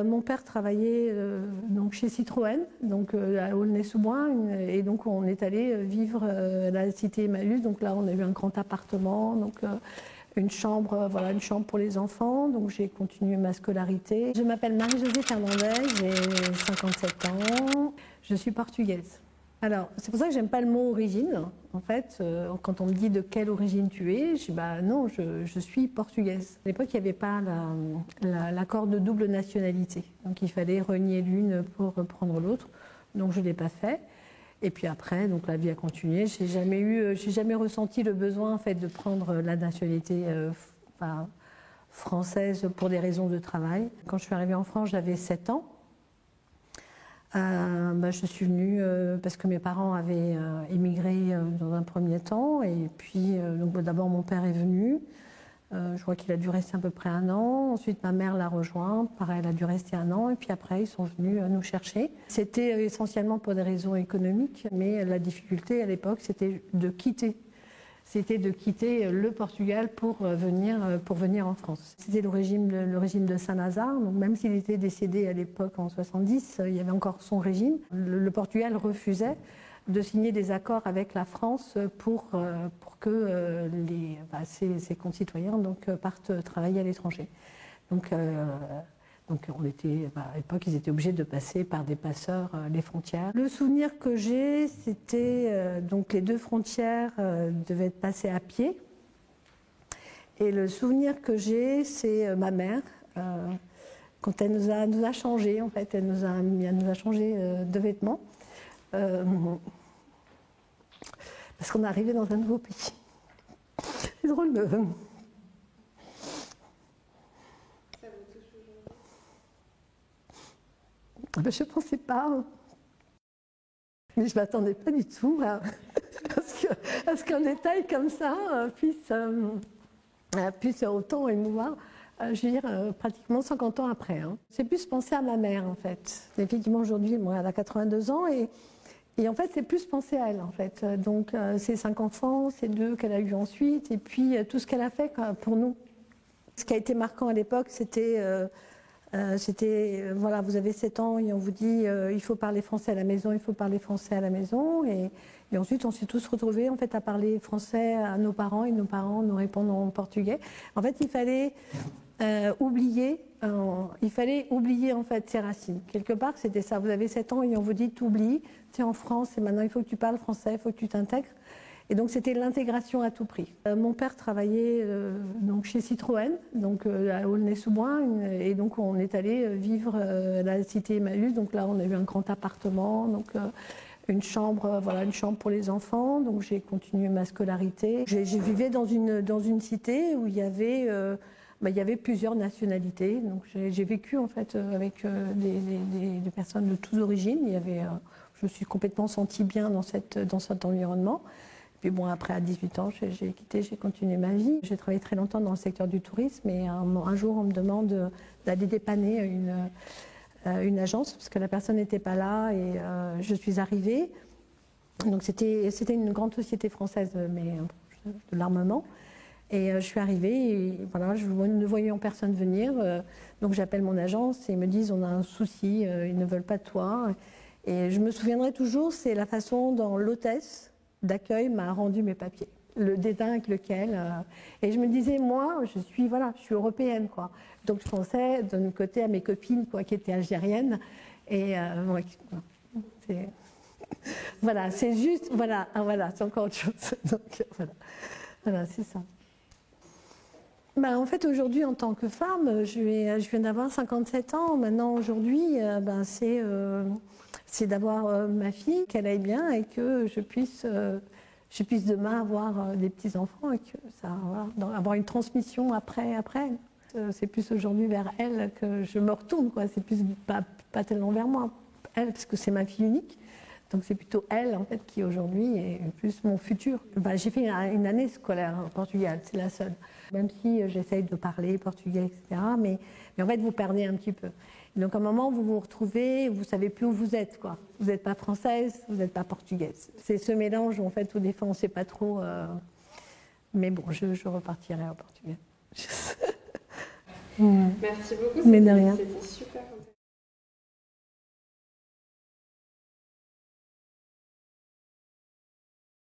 Mon père travaillait donc chez Citroën, donc à Aulnay-sous-Bois, et donc on est allé vivre à la cité Emmaüs. Donc là, on a eu un grand appartement, donc une chambre, voilà, une chambre pour les enfants. Donc j'ai continué ma scolarité. Je m'appelle Marie-Josée Fernandez, j'ai 57 ans, je suis portugaise. Alors, c'est pour ça que j'aime pas le mot origine. En fait, quand on me dit de quelle origine tu es, je dis bah non, je suis portugaise. À l'époque, il n'y avait pas l'accord de double nationalité. Donc il fallait renier l'une pour prendre l'autre. Donc je ne l'ai pas fait. Et puis après, donc la vie a continué. J'ai jamais ressenti le besoin en fait de prendre la nationalité française pour des raisons de travail. Quand je suis arrivée en France, j'avais 7 ans. Je suis venue parce que mes parents avaient émigré dans un premier temps, et puis d'abord mon père est venu, je crois qu'il a dû rester à peu près 1 an, ensuite ma mère l'a rejoint, pareil, elle a dû rester 1 an, et puis après ils sont venus nous chercher. C'était essentiellement pour des raisons économiques, mais la difficulté à l'époque c'était de quitter le Portugal pour venir en France. C'était le régime de Saint-Lazare, donc même s'il était décédé à l'époque en 70, il y avait encore son régime. Le Portugal refusait de signer des accords avec la France pour que ses concitoyens partent travailler à l'étranger. Donc à l'époque, ils étaient obligés de passer par des passeurs les frontières. Le souvenir que j'ai, c'était donc les 2 frontières devaient être passées à pied. Et le souvenir que j'ai, c'est ma mère, quand elle nous a changé, en fait, elle nous a changé de vêtements. Parce qu'on est arrivé dans un nouveau pays. C'est drôle de... Je ne pensais pas, mais je ne m'attendais pas du tout à ce qu'un détail comme ça puisse autant émouvoir, je veux dire, pratiquement 50 ans après. C'est plus penser à ma mère, en fait. Effectivement, aujourd'hui, elle a 82 ans, et en fait, c'est plus penser à elle, en fait. Donc, ses 5 enfants, ses 2 qu'elle a eus ensuite, et puis tout ce qu'elle a fait pour nous. Ce qui a été marquant à l'époque, c'était... voilà, vous avez 7 ans et on vous dit il faut parler français à la maison, il faut parler français à la maison. Et ensuite, on s'est tous retrouvés en fait, à parler français à nos parents, et nos parents nous répondent en portugais. En fait, il fallait oublier en fait, ses racines. Quelque part, c'était ça. Vous avez 7 ans et on vous dit t'oublies, tu es en France et maintenant il faut que tu parles français, il faut que tu t'intègres. Et donc c'était l'intégration à tout prix. Mon père travaillait donc chez Citroën, donc à Aulnay-sous-Bois, et donc on est allé vivre à la cité Emmaüs. Donc là, on a eu un grand appartement, donc une chambre, voilà, une chambre pour les enfants. Donc j'ai continué ma scolarité. J'ai vécu dans une cité où il y avait plusieurs nationalités. Donc j'ai vécu en fait avec des personnes de toutes origines. Je me suis complètement sentie bien dans cet environnement. Puis bon, après, à 18 ans, j'ai quitté, j'ai continué ma vie. J'ai travaillé très longtemps dans le secteur du tourisme, et un jour, on me demande d'aller dépanner une agence, parce que la personne n'était pas là, et je suis arrivée. Donc c'était une grande société française, mais de l'armement. Et je suis arrivée, et voilà, ne voyant personne venir, donc j'appelle mon agence, et ils me disent on a un souci, ils ne veulent pas de toi. Et je me souviendrai toujours, c'est la façon dont l'hôtesse d'accueil m'a rendu mes papiers, le dédain avec lequel et je me disais, moi je suis européenne, quoi. Donc je pensais d'un côté à mes copines, quoi, qui étaient algériennes, et voilà, c'est juste, voilà, c'est encore autre chose. Donc voilà, c'est ça. En fait, aujourd'hui, en tant que femme, je viens d'avoir 57 ans. Maintenant, aujourd'hui, c'est d'avoir ma fille, qu'elle aille bien, et que je puisse demain avoir des petits-enfants, et que avoir une transmission après. C'est plus aujourd'hui vers elle que je me retourne, quoi. C'est plus pas tellement vers moi, elle, parce que c'est ma fille unique. Donc c'est plutôt elle, en fait, qui aujourd'hui est plus mon futur. J'ai fait une année scolaire au Portugal, c'est la seule. Même si j'essaye de parler portugais, etc. Mais en fait, vous perdez un petit peu. Et donc à un moment, vous vous retrouvez, vous ne savez plus où vous êtes, quoi. Vous n'êtes pas française, vous n'êtes pas portugaise. C'est ce mélange où, en fait, au des fois, on ne sait pas trop. Mais bon, je repartirai au Portugal. Merci beaucoup, Mais de rien. C'était super.